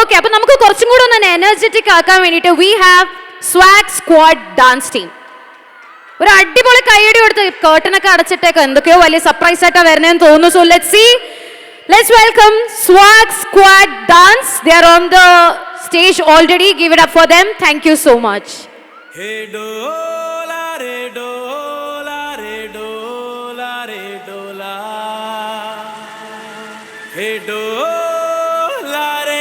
Okay, അപ്പൊ നമുക്ക് കുറച്ചും കൂടെ ഒന്ന് എനർജറ്റിക് ആക്കാൻ വേണ്ടിയിട്ട് we have swag squad dance team. ഒരു അടിപൊളി കൈയടി കൊടുത്ത് കേർട്ടനൊക്കെ അടച്ചിട്ടേക്ക് എന്തൊക്കെയോ വലിയ സർപ്രൈസ് ആയിട്ടാ വരുന്നതെന്ന് തോന്നുന്നു. So let's welcome swag squad dance. They are on the stage already. Give it up four them. Thank you so much. Hey dola re dola re dola re dola. Hey dola re.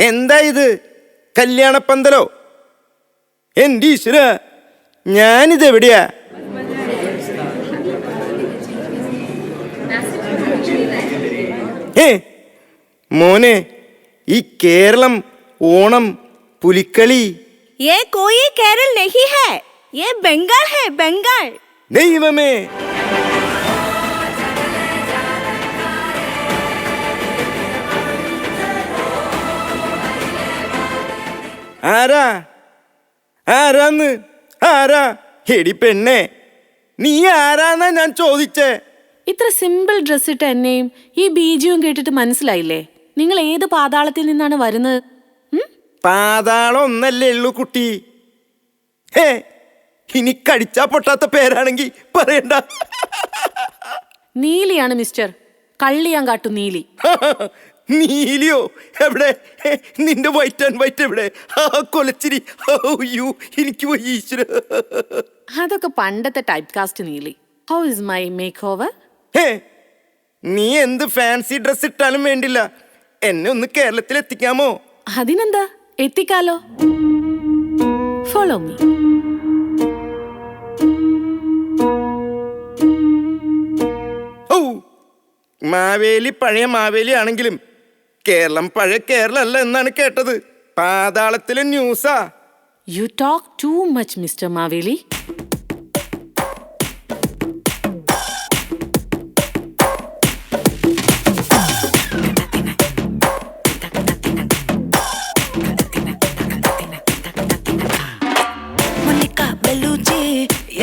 എന്താ ഇത്, കല്യാണപ്പന്തലോ? എൻ്റെ ഈശ്വര, ഞാനിതെവിടെയാ? മോനെ, ഈ കേരളം ഓണം പുലിക്കളി ये कोई केरल नहीं है, ये बंगाल है, बंगाल. ദൈവമേ, ആരാന്ന് ആരാ? എടി പെണ്ണെ, നീ ആരാന്നാ ഞാൻ ചോദിച്ചേ. ഇത്ര സിമ്പിൾ ഡ്രസ് ഇട്ട എന്നെയും ഈ ബീജിയും കേട്ടിട്ട് മനസ്സിലായില്ലേ നിങ്ങൾ ഏത് പാതാളത്തിൽ നിന്നാണ് വരുന്നത്? പാതാളം ഒന്നല്ലേ ഉള്ളൂ കുട്ടി. ഇനി കടിച്ചാ പൊട്ടാത്ത പേരാണെങ്കി പറയണ്ട. നീലിയാണ് മിസ്റ്റർ, കള്ളിയാങ്കാട്ടു നീലി. നീലിയോ? എവിടെ? നിന്റെ വൈറ്റ് ആൻഡ് വൈറ്റ് എവിടെ? കൊലച്ചിരി. അയ്യോ, എനിക്ക് ഈശ്വര. അതൊക്കെ പണ്ടത്തെ typecast Neeli. How is my makeover? നീ എന്ത് ഫാൻസി ഡ്രസ് ഇട്ടാലും വേണ്ടില്ല, എന്നെ ഒന്ന് കേരളത്തിൽ എത്തിക്കാമോ? അതിനെന്താ, എത്തിക്കാലോ. Follow me. ഓ, മാവേലി പഴയ മാവേലി ആണെങ്കിലും കേരളം പഴയ കേരളം അല്ല എന്നാണ് കേട്ടത്. പാതാളത്തിലെ ന്യൂസാ. You talk too much mister Maveli.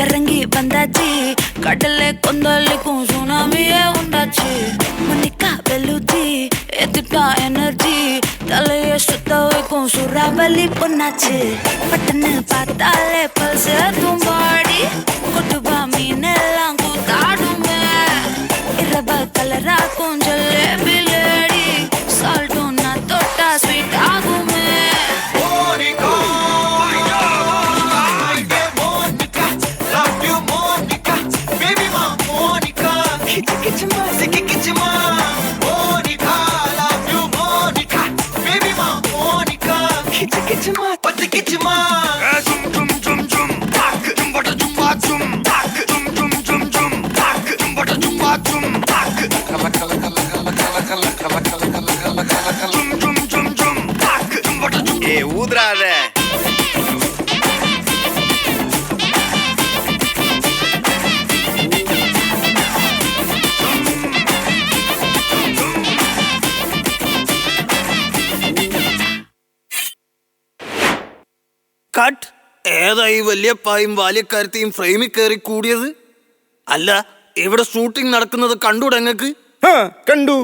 இறங்கி வந்தாச்சு, கடலை கொந்தளிக்கும் சுனாமியே உண்டாச்சு. மணிக்கா வெல்லுச்சி, எத்துட்டா எனர்ஜி, தலைய சுத்த வைக்கும் சூறாவளி பொண்ணாச்சு. பட்டன்னு பார்த்தாலே பல்ச தும்பாடி, கொட்டுபா மீனெல்லாம் கூத்தாடுமே. இரவ கலராக்கும் ஜல்லேபி லேடி, சால்ட்டும் நான் தொட்டா ஸ்வீட் ஆகுமே. ഊദ്രാതെ. കട്ട്. ഏതായി വലിയ പായും ബാല്യക്കാരത്തെയും ഫ്രെയിമിൽ കയറി കൂടിയത്? അല്ല, ഇവിടെ ഷൂട്ടിംഗ് നടക്കുന്നത് കണ്ടൂടെ അങ്ങക്ക്? കണ്ടു.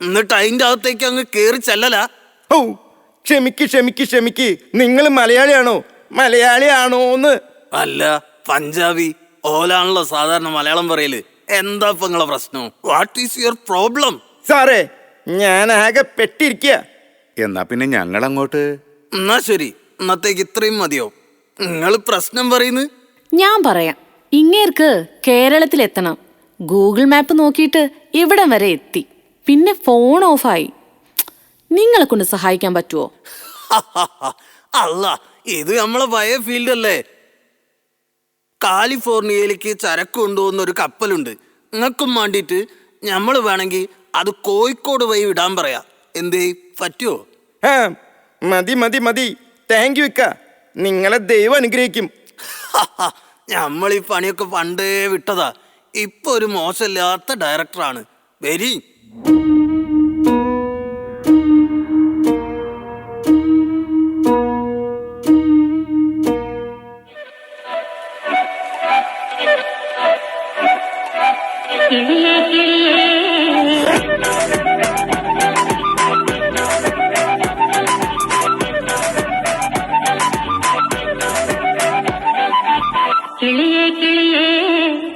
എന്നിട്ട് അതിന്റെ അകത്തേക്ക് അങ്ങ് കേറി ചെല്ലല. ഓ ക്ഷമിക്ക്, നിങ്ങൾ മലയാളിയാണോന്ന്? അല്ല, പഞ്ചാബി ഓലാണല്ലോ സാധാരണ മലയാളം പറയല്. എന്താ ഇപ്പൊ നിങ്ങളെ പ്രശ്നം? What is your problem? സാറേ, ഞാൻ ആകെ പെട്ടിരിക്കുക. എന്നാ പിന്നെ ഞങ്ങൾ അങ്ങോട്ട്. എന്നാ ശരി, ഇന്നത്തേക്ക് ഇത്രയും മതിയോ? നിങ്ങൾ പ്രശ്നം പറയുന്നു. ഞാൻ പറയാം. ഇങ്ങേർക്ക് കേരളത്തിലെത്തണം. ഗൂഗിൾ മാപ്പ് നോക്കിയിട്ട് ഇവിടം വരെ എത്തി. പിന്നെ ഫോൺ ഓഫായി. നിങ്ങളെ കൊണ്ട് സഹായിക്കാൻ പറ്റുമോ? അല്ല, ഇത് നമ്മളെ പഴയ ഫീൽഡ് അല്ലേ. കാലിഫോർണിയയിലേക്ക് ചരക്ക് കൊണ്ടുപോകുന്ന ഒരു കപ്പലുണ്ട്. നിങ്ങൾക്കും വേണ്ടിയിട്ട് നമ്മൾ വേണമെങ്കിൽ അത് കോഴിക്കോട് വഴി വിടാൻ പറയാം. എന്തേ, പറ്റുമോ? മതി. താങ്ക് യു ഇക്ക. നിങ്ങളെ ദൈവം അനുഗ്രഹിക്കും. നമ്മൾ ഈ പണിയൊക്കെ പണ്ടേ വിട്ടതാ. ഇപ്പൊ ഒരു മോശമില്ലാത്ത ഡയറക്ടറാണ്. വെരി കിളിയേ കിളിയേ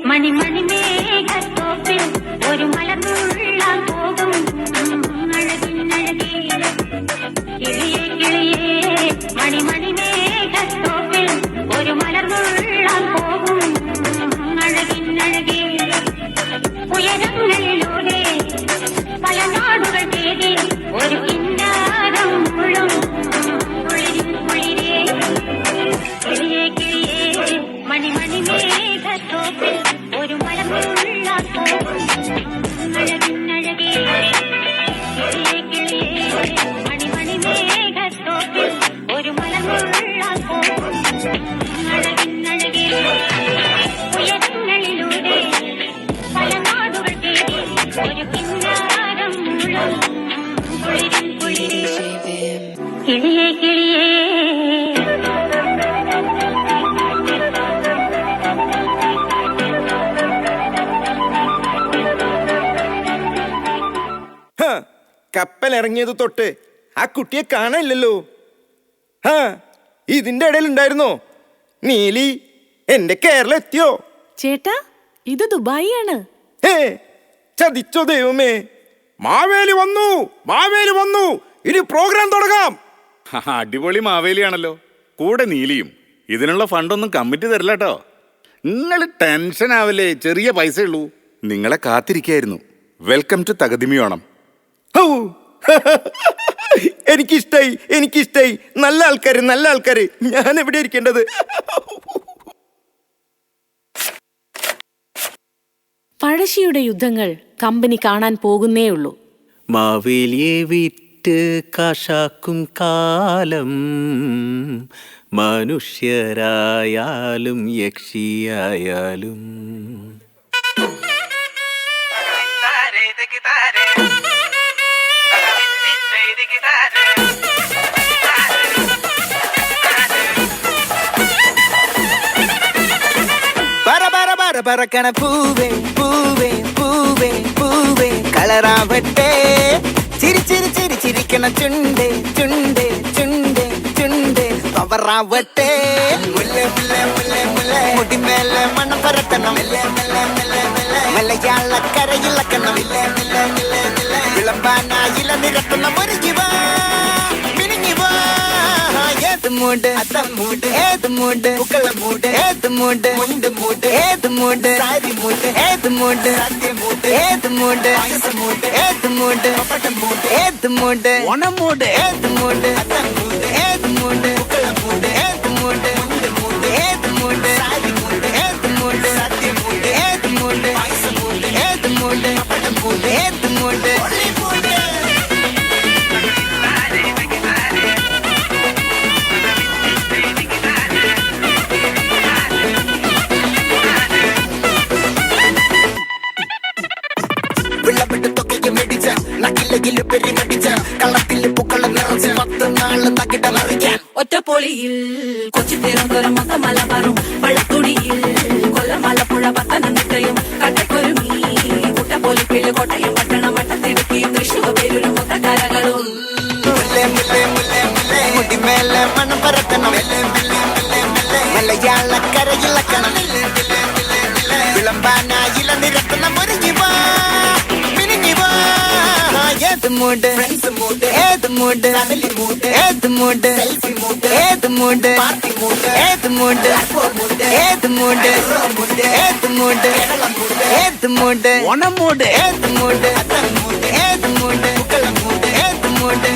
മണിമണി മേഘത്തോപ്പിൽ ഒരു മലർന്നുള്ളാൻ പോകും അഴകിനഴകേ. കിളിയേ കിളിയേ മണിമണി മേഘത്തോപ്പിൽ ഒരു മലർന്നുള്ളാൻ പോകും അഴകിനഴകേ. ഉയരങ്ങളിലൂടെ പല നാടുകൾ തേടി ഒരു കിന്നാരം മുഴും കുളിരിൻ കുളിരേ. കിളിയേ കിളിയേ മണിമണി മേഘത്തോപ്പിൽ ഒരു മലർന്നുള്ളാൻ പോകും അഴകിനഴകേ. കിളിയേ കിളിയേ മണിമണി മേഘത്തോപ്പിൽ ഒരു മലർന്നുള്ളാൻ പോകും അഴകിനഴകേ. ഉയരങ്ങളിലൂടെ പല നാടുകൾ തേടി ഒരു കിന്നാരം മുഴും കുളിരിൻ കുളിരേ. കിളിയേ കിളിയേ കപ്പൽ ഇറങ്ങിയത് തൊട്ട് ആ കുട്ടിയെ കാണാനില്ലല്ലോ. ഇതിന്റെ ഇടയിൽ ഉണ്ടായിരുന്നോ നീലി? എന്റെ കേരളം എത്തിയോ? ചേട്ടാ, ഇത് ദുബായി ആണ്. ചതിച്ചോ ദൈവമേ. മാവേലി വന്നു. ഇനി പ്രോഗ്രാം തുടങ്ങാം. അടിപൊളി മാവേലിയാണല്ലോ. കൂടെ നീലിയും. ഇതിനുള്ള ഫണ്ടൊന്നും കമ്മിറ്റി തരില്ല കേട്ടോ. നിങ്ങൾ ടെൻഷൻ ആവല്ലേ, ചെറിയ പൈസ ഉള്ളൂ. നിങ്ങളെ കാത്തിരിക്കായിരുന്നു. Welcome to തകതിമിയോണം. എനിക്കിഷ്ടായി. നല്ല ആൾക്കാര്. ഞാൻ എവിടെ ഇരിക്കേണ്ടത്? പഴശ്ശിയുടെ യുദ്ധങ്ങൾ കമ്പനി കാണാൻ പോകുന്നേ ഉള്ളൂ. മാവേലിയെ വിറ്റ് കാശാക്കും കാലം, മനുഷ്യരായാലും യക്ഷിയായാലും. പറക്കണ പൂവേ പൂവേ പൂവേ പൂവേ കളറാവട്ടെ. ചിരിക്കണ ചുണ്ടേ ചുണ്ടേ ചുണ്ടേ ചുണ്ടേ പവറാവട്ടെ. മുല്ലേ മുല്ലേ മുല്ലേ മുല്ലേ മുടിമേലെ മണം പരത്തണം. മലയാളക്കരയിളക്കണം. വിളമ്പാനായില നിരത്തണം. ഒരു ജീവ ഏത് മൂട് അത്തം മൂട്, ഏത് മൂട് പുക്കള മൂട്, ഏത് മൂട് മുണ്ട് മൂട്, ഏത് മൂട് സാരി മൂട്, ഏത് മൂട് സത്യ മൂട്, ഏത് മൂട് പായസ മൂട്, ഏത് മൂട് പപ്പടം മൂട്, ഏത് മൂട് ഓണം മൂട്, ഏത് മൂട് അത്തം മൂട്, ഏത് മൂട് ചാലക്കുടിയിൽ കൊച്ചി തിരുവനന്തപുരം മൊത്തം മലബാറും വള്ളത്തുടിയിൽ കൊല്ലം ആലപ്പുഴ പത്തനംതിട്ടയും കട്ടക്കൊരുമി കുട്ടപ്പോലിപ്പിള്ളി കോട്ടയം പട്ടണം വട്ടത്തിടുക്കിയും തൃശ്ശൂർ പേരൂരും മൊത്തക്കാരകളും മുടിമേലെ മണം പറത്തണം മലയാളക്കരയിളക്കണം വിളമ്പാനായില നിരത്തണം ഒരുങ്ങിവാ മിനിങ്ങിവാ ഏത് മൂഡ് ഏത് മൂഡ് ഏത് മൂഡ് ഏത് മൂഡ് ഏത് മൂഡ് ഏത് മൂഡ് ഏത് മൂഡ് ഏത് മൂഡ് ഓണം മൂഡ് ഏത് മൂഡ് ഏത് മൂഡ് ഏത് മൂഡ്